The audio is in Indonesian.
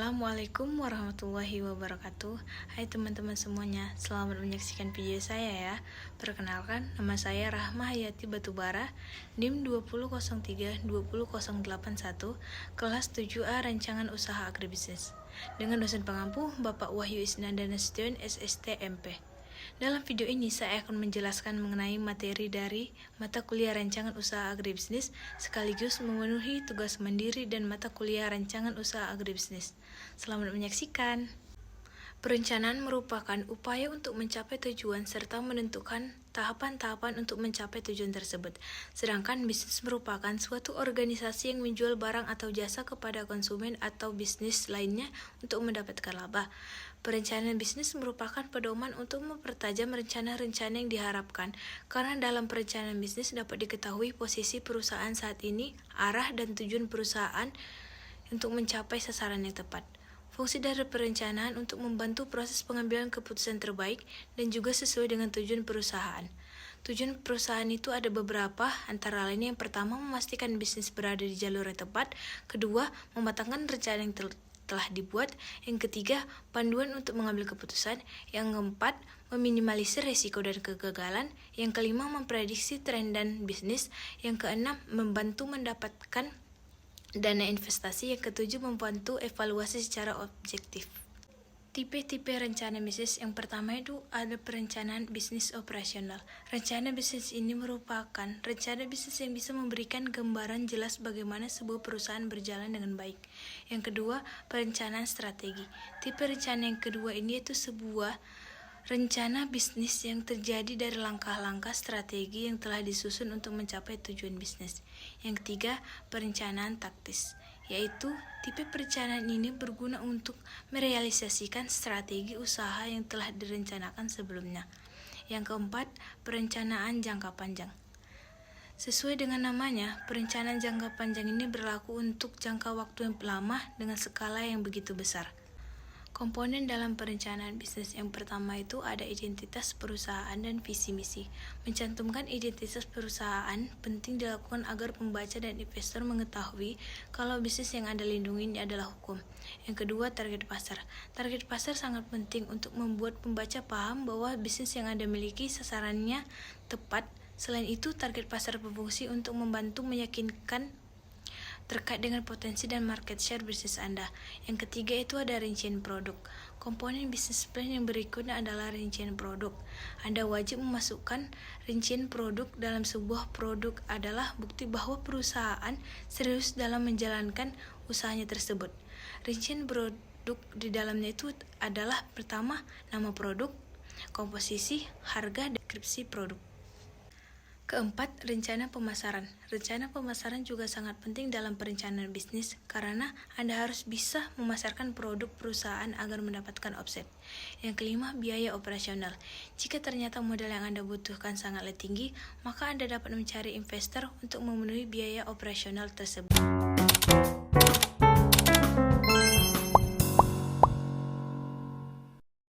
Assalamualaikum warahmatullahi wabarakatuh. Hai teman-teman semuanya, selamat menyaksikan video saya ya. Perkenalkan, nama saya Rahma Hayati Batubara, NIM 200320081, kelas 7A Rancangan Usaha Agribisnis. Dengan dosen pengampu Bapak Wahyu Isnanda Nasution, SST MP. Dalam video ini saya akan menjelaskan mengenai materi dari mata kuliah Rancangan Usaha Agribisnis sekaligus memenuhi tugas mandiri dan mata kuliah Rancangan Usaha Agribisnis. Selamat menyaksikan. Perencanaan merupakan upaya untuk mencapai tujuan serta menentukan tahapan-tahapan untuk mencapai tujuan tersebut. Sedangkan bisnis merupakan suatu organisasi yang menjual barang atau jasa kepada konsumen atau bisnis lainnya untuk mendapatkan laba. Perencanaan bisnis merupakan pedoman untuk mempertajam rencana-rencana yang diharapkan, karena dalam perencanaan bisnis dapat diketahui posisi perusahaan saat ini, arah dan tujuan perusahaan untuk mencapai sasaran yang tepat. Fungsi dari perencanaan untuk membantu proses pengambilan keputusan terbaik dan juga sesuai dengan tujuan perusahaan. Tujuan perusahaan itu ada beberapa, antara lain yang pertama memastikan bisnis berada di jalur yang tepat, kedua mematangkan rencana yang telah dibuat, yang ketiga panduan untuk mengambil keputusan, yang keempat meminimalisir risiko dan kegagalan, yang kelima memprediksi tren dan bisnis, yang keenam membantu mendapatkan dana investasi, yang ketujuh membantu evaluasi secara objektif. Tipe-tipe rencana bisnis yang pertama itu ada perencanaan bisnis operasional. Rencana bisnis ini merupakan rencana bisnis yang bisa memberikan gambaran jelas bagaimana sebuah perusahaan berjalan dengan baik. Yang kedua, perencanaan strategi. Tipe rencana yang kedua ini itu sebuah rencana bisnis yang terjadi dari langkah-langkah strategi yang telah disusun untuk mencapai tujuan bisnis. Yang ketiga, perencanaan taktis, yaitu tipe perencanaan ini berguna untuk merealisasikan strategi usaha yang telah direncanakan sebelumnya. Yang keempat, perencanaan jangka panjang. Sesuai dengan namanya, perencanaan jangka panjang ini berlaku untuk jangka waktu yang lama dengan skala yang begitu besar. Komponen dalam perencanaan bisnis yang pertama itu ada identitas perusahaan dan visi misi. Mencantumkan identitas perusahaan penting dilakukan agar pembaca dan investor mengetahui kalau bisnis yang Anda lindungi adalah hukum. Yang kedua, target pasar. Target pasar sangat penting untuk membuat pembaca paham bahwa bisnis yang Anda miliki sasarannya tepat. Selain itu, target pasar berfungsi untuk membantu meyakinkan terkait dengan potensi dan market share bisnis Anda. Yang ketiga itu ada rincian produk. Komponen bisnis plan yang berikutnya adalah rincian produk. Anda wajib memasukkan rincian produk dalam sebuah produk adalah bukti bahwa perusahaan serius dalam menjalankan usahanya tersebut. Rincian produk di dalamnya itu adalah pertama, nama produk, komposisi, harga, deskripsi produk. Keempat, rencana pemasaran. Rencana pemasaran juga sangat penting dalam perencanaan bisnis karena Anda harus bisa memasarkan produk perusahaan agar mendapatkan omset. Yang kelima, biaya operasional. Jika ternyata modal yang Anda butuhkan sangatlah tinggi, maka Anda dapat mencari investor untuk memenuhi biaya operasional tersebut.